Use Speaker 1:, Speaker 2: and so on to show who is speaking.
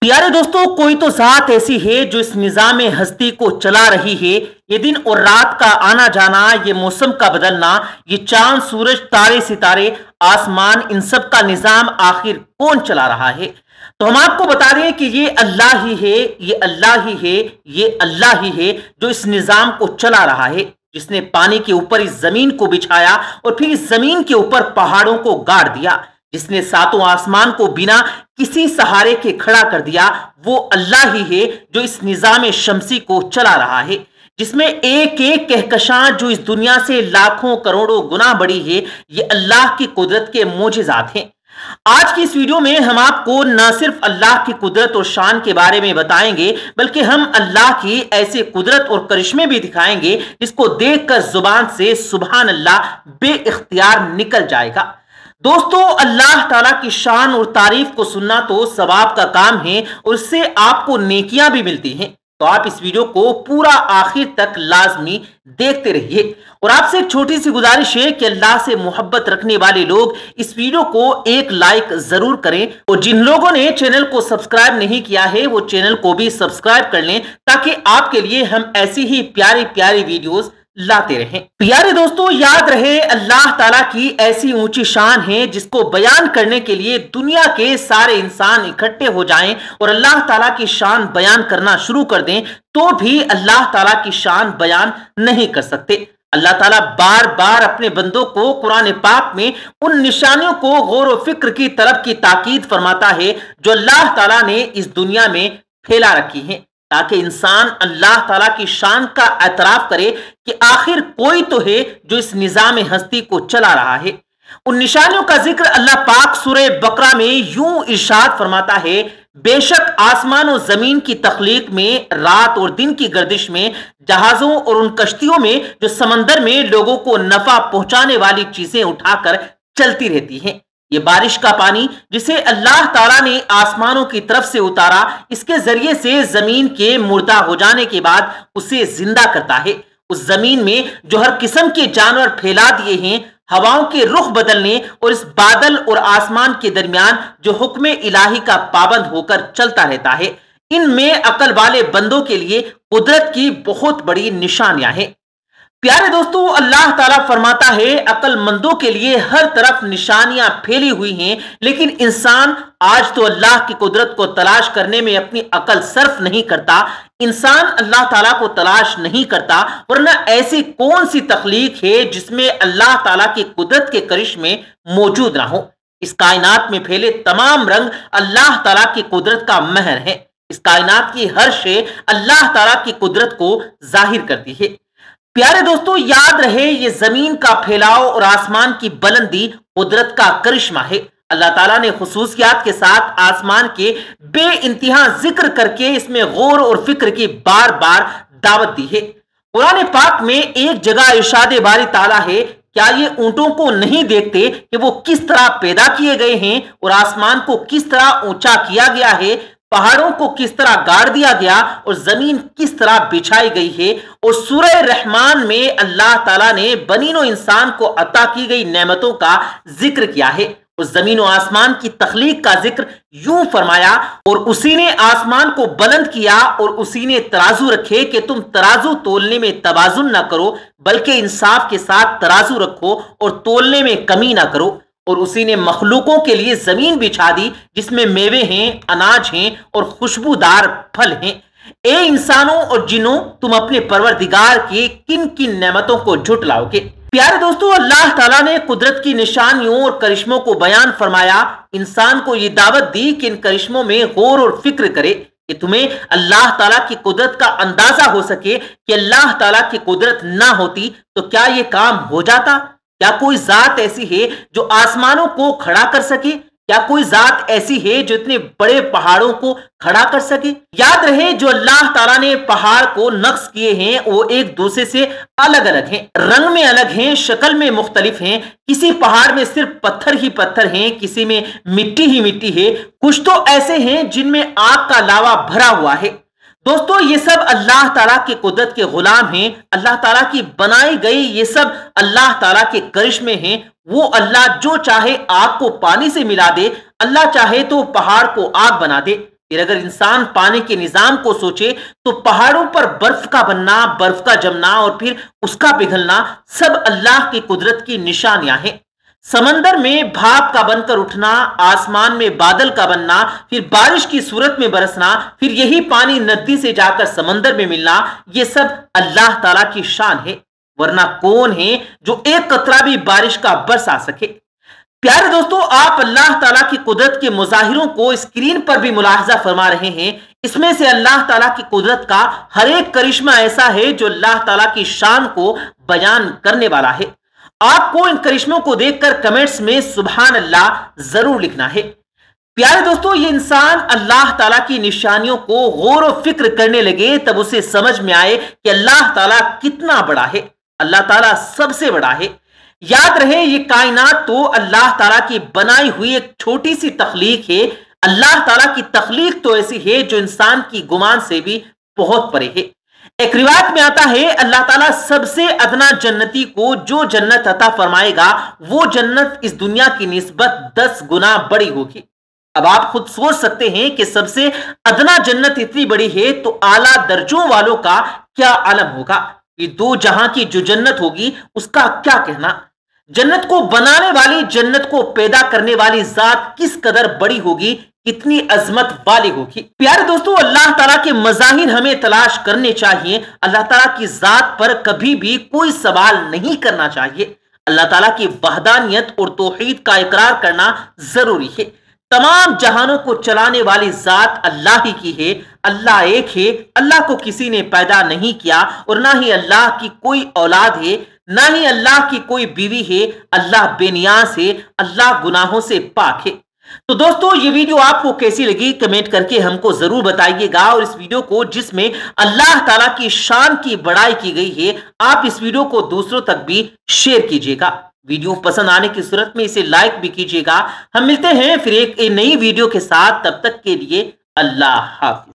Speaker 1: प्यारे दोस्तों, कोई तो ज़ात ऐसी है जो इस निज़ाम हस्ती को चला रही है। ये दिन और रात का आना जाना, ये मौसम का बदलना, ये चांद सूरज तारे सितारे आसमान, इन सब का निज़ाम आखिर कौन चला रहा है? तो हम आपको बता दें कि ये अल्लाह ही है, ये अल्लाह ही है, ये अल्लाह ही है जो इस निज़ाम को चला रहा है, जिसने पानी के ऊपर इस जमीन को बिछाया और फिर इस जमीन के ऊपर पहाड़ों को गाड़ दिया, जिसने सातों आसमान को बिना किसी सहारे के खड़ा कर दिया। वो अल्लाह ही है जो इस निजाम शमसी को चला रहा है, जिसमें एक एक कहकशां जो इस दुनिया से लाखों करोड़ों गुना बड़ी है, ये अल्लाह की कुदरत के मोजिज़ात हैं। आज की इस वीडियो में हम आपको न सिर्फ अल्लाह की कुदरत और शान के बारे में बताएंगे, बल्कि हम अल्लाह की ऐसे कुदरत और करिश्मे भी दिखाएंगे जिसको देखकर जुबान से सुभान अल्लाह बे इख्तियार निकल जाएगा। दोस्तों, अल्लाह ताला की शान और तारीफ को सुनना तो सवाब का काम है और इससे आपको नेकियां भी मिलती हैं। तो आप इस वीडियो को पूरा आखिर तक लाजमी देखते रहिए। और आपसे एक छोटी सी गुजारिश है कि अल्लाह से मोहब्बत रखने वाले लोग इस वीडियो को एक लाइक जरूर करें, और जिन लोगों ने चैनल को सब्सक्राइब नहीं किया है वो चैनल को भी सब्सक्राइब कर लें, ताकि आपके लिए हम ऐसी ही प्यारी प्यारी वीडियोस लाते रहें। प्यारे दोस्तों, याद रहे अल्लाह ताला की ऐसी ऊंची शान है जिसको बयान करने के लिए दुनिया के सारे इंसान इकट्ठे हो जाएं और अल्लाह ताला की शान बयान करना शुरू कर दें, तो भी अल्लाह ताला की शान बयान नहीं कर सकते। अल्लाह ताला बार बार अपने बंदों को कुरान पाक में उन निशानियों को गौर व फिक्र की तरफ की ताकीद फरमाता है जो अल्लाह ताला ने इस दुनिया में फैला रखी है, ताकि इंसान अल्लाह ताला की शान का एतराफ करे कि आखिर कोई तो है जो इस निजाम हस्ती को चला रहा है। उन निशानियों का जिक्र अल्लाह पाक सूरह बकरा में यूं इरशाद फरमाता है, बेशक आसमान और जमीन की तख्लीक में, रात और दिन की गर्दिश में, जहाजों और उन कश्तियों में जो समंदर में लोगों को नफा पहुंचाने वाली चीजें उठाकर चलती रहती हैं, ये बारिश का पानी जिसे अल्लाह ताला ने आसमानों की तरफ से उतारा, इसके जरिए से जमीन के मुर्दा हो जाने के बाद उसे जिंदा करता है। उस जमीन में जो हर किस्म के जानवर फैला दिए हैं, हवाओं के रुख बदलने और इस बादल और आसमान के दरमियान जो हुक्म इलाही का पाबंद होकर चलता रहता है, इनमें अकल वाले बंदों के लिए कुदरत की बहुत बड़ी निशानियां हैं। प्यारे दोस्तों, अल्लाह ताला फरमाता है, अक्लमंदों के लिए हर तरफ निशानियां फैली हुई हैं, लेकिन इंसान आज तो अल्लाह की कुदरत को तलाश करने में अपनी अकल सर्फ नहीं करता। इंसान अल्लाह ताला को तलाश नहीं करता, वरना ऐसी कौन सी तख्लीक है जिसमें अल्लाह ताला की कुदरत के करिश्मे मौजूद ना हो। इस कायनात में फैले तमाम रंग अल्लाह ताला की कुदरत का महर है। इस कायनात की हर शे अल्लाह ताला की कुदरत को जाहिर करती है। प्यारे दोस्तों, याद रहे ये जमीन का फैलाव और आसमान की बुलंदी कुदरत का करिश्मा है। अल्लाह ताला ने खुसूसियात के साथ आसमान के बे इंतहा जिक्र करके इसमें गौर और फिक्र की बार बार दावत दी है। कुरान पाक में एक जगह इरशाद बारी ताला है, क्या ये ऊंटों को नहीं देखते कि वो किस तरह पैदा किए गए हैं और आसमान को किस तरह ऊंचा किया गया है, पहाड़ों को किस तरह गाड़ दिया गया और जमीन किस तरह बिछाई गई है। और सूरह रहमान में अल्लाह ताला ने बनीनो इंसान को अता की गई नेमतों का जिक्र किया है। उस जमीन और आसमान की तख्लीक का जिक्र यूं फरमाया, और उसी ने आसमान को बुलंद किया और उसी ने तराजू रखे कि तुम तराजू तोलने में तवाजुन ना करो, बल्कि इंसाफ के साथ तराजू रखो और तोलने में कमी ना करो। और उसी ने मखलूकों के लिए जमीन बिछा दी जिसमें मेवे हैं, अनाज हैं और खुशबूदार फल हैं। ए इंसानों और जिन्नों, तुम अपने परवरदिगार की किन किन नेमतों को झुटलाओगे। प्यारे दोस्तों, अल्लाह ताला ने कुदरत की निशानियों और करिश्मों को बयान फरमाया, इंसान को ये दावत दी कि इन करिश्मों में गौर और फिक्र करे कि तुम्हें अल्लाह ताला की कुदरत का अंदाजा हो सके कि अल्लाह ताला की कुदरत ना होती तो क्या ये काम हो जाता। क्या कोई जात ऐसी है जो आसमानों को खड़ा कर सके? क्या कोई जात ऐसी है जो इतने बड़े पहाड़ों को खड़ा कर सके? याद रहे, जो अल्लाह ताला ने पहाड़ को नक्श किए हैं वो एक दूसरे से अलग अलग हैं, रंग में अलग हैं, शक्ल में मुख्तलिफ हैं। किसी पहाड़ में सिर्फ पत्थर ही पत्थर हैं, किसी में मिट्टी ही मिट्टी है, कुछ तो ऐसे हैं जिनमें आग का लावा भरा हुआ है। दोस्तों, ये सब अल्लाह ताला की कुदरत के गुलाम हैं। अल्लाह ताला की बनाई गई ये सब अल्लाह ताला के करिश्मे हैं। वो अल्लाह जो चाहे आग को पानी से मिला दे, अल्लाह चाहे तो पहाड़ को आग बना दे। پھر اگر انسان پانی کے نظام کو سوچے تو پہاڑوں پر برف کا بننا، برف کا جمنا اور پھر اس کا پگھلنا سب اللہ کی قدرت کی نشانیاں ہیں۔ سمندر میں بھاپ کا بن کر اٹھنا، آسمان میں بادل کا بننا، پھر بارش کی صورت میں برسنا، پھر یہی پانی ندی سے جا کر سمندر میں ملنا، یہ سب اللہ تعالیٰ کی شان ہے۔ ورنہ کون ہے جو ایک قطرہ بھی بارش کا برسا سکے؟ پیارے دوستو، آپ اللہ تعالیٰ کی قدرت کے مظاہروں کو اسکرین پر بھی ملاحظہ فرما رہے ہیں۔ اس میں سے اللہ تعالیٰ کی قدرت کا ہر ایک کرشمہ ایسا ہے جو اللہ تعالیٰ کی شان کو بیان کرنے والا ہے۔ آپ کو ان کرشموں کو دیکھ کر کمنٹس میں سبحان اللہ ضرور لکھنا ہے۔ پیارے دوستو، یہ انسان اللہ تعالیٰ کی نشانیوں کو غور و فکر کرنے لگے تب اسے سمجھ میں آئے کہ اللہ تعالیٰ کتنا بڑا ہے۔ اللہ تعالیٰ سب سے بڑا ہے۔ یاد رہے، یہ کائنات تو اللہ تعالیٰ کی بنائی ہوئی ایک چھوٹی سی تخلیق ہے۔ اللہ تعالیٰ کی تخلیق تو ایسی ہے جو انسان کی گمان سے بھی بہت پرے ہے۔ ایک روایت میں آتا ہے اللہ تعالیٰ سب سے ادنا جنتی کو جو جنت عطا فرمائے گا وہ جنت اس دنیا کی نسبت 10 گنا بڑی ہوگی۔ اب آپ خود سوچ سکتے ہیں کہ سب سے ادنا جنت اتنی بڑی ہے تو اعلیٰ درجوں والوں کا کیا عالم ہوگا؟ یہ دو جہاں کی جو جنت ہوگی اس کا کیا کہنا؟ جنت کو بنانے والی، جنت کو پیدا کرنے والی ذات کس قدر بڑی ہوگی، کتنی عظمت والی ہوگی۔ پیارے دوستو، اللہ تعالیٰ کے مظاہر ہمیں تلاش کرنے چاہیے۔ اللہ تعالیٰ کی ذات پر کبھی بھی کوئی سوال نہیں کرنا چاہیے۔ اللہ تعالیٰ کی وحدانیت اور توحید کا اقرار کرنا ضروری ہے۔ تمام جہانوں کو چلانے والی ذات اللہ ہی کی ہے۔ اللہ ایک ہے، اللہ کو کسی نے پیدا نہیں کیا اور نہ ہی اللہ کی کوئی اولاد ہے، نہ ہی اللہ کی کوئی بیوی ہے۔ اللہ بے نیاز ہے، اللہ گناہوں سے پاک ہے۔ تو دوستو، یہ ویڈیو آپ کو کیسی لگی کمنٹ کر کے ہم کو ضرور بتائیے گا، اور اس ویڈیو کو جس میں اللہ تعالیٰ کی شان کی بڑائی کی گئی ہے، آپ اس ویڈیو کو دوسروں تک بھی شیئر کیجیے گا۔ ویڈیو پسند آنے کی صورت میں اسے لائک بھی کیجیے گا۔ ہم ملتے ہیں پھر ایک نئی ویڈیو کے ساتھ، تب تک کے لیے اللہ حافظ۔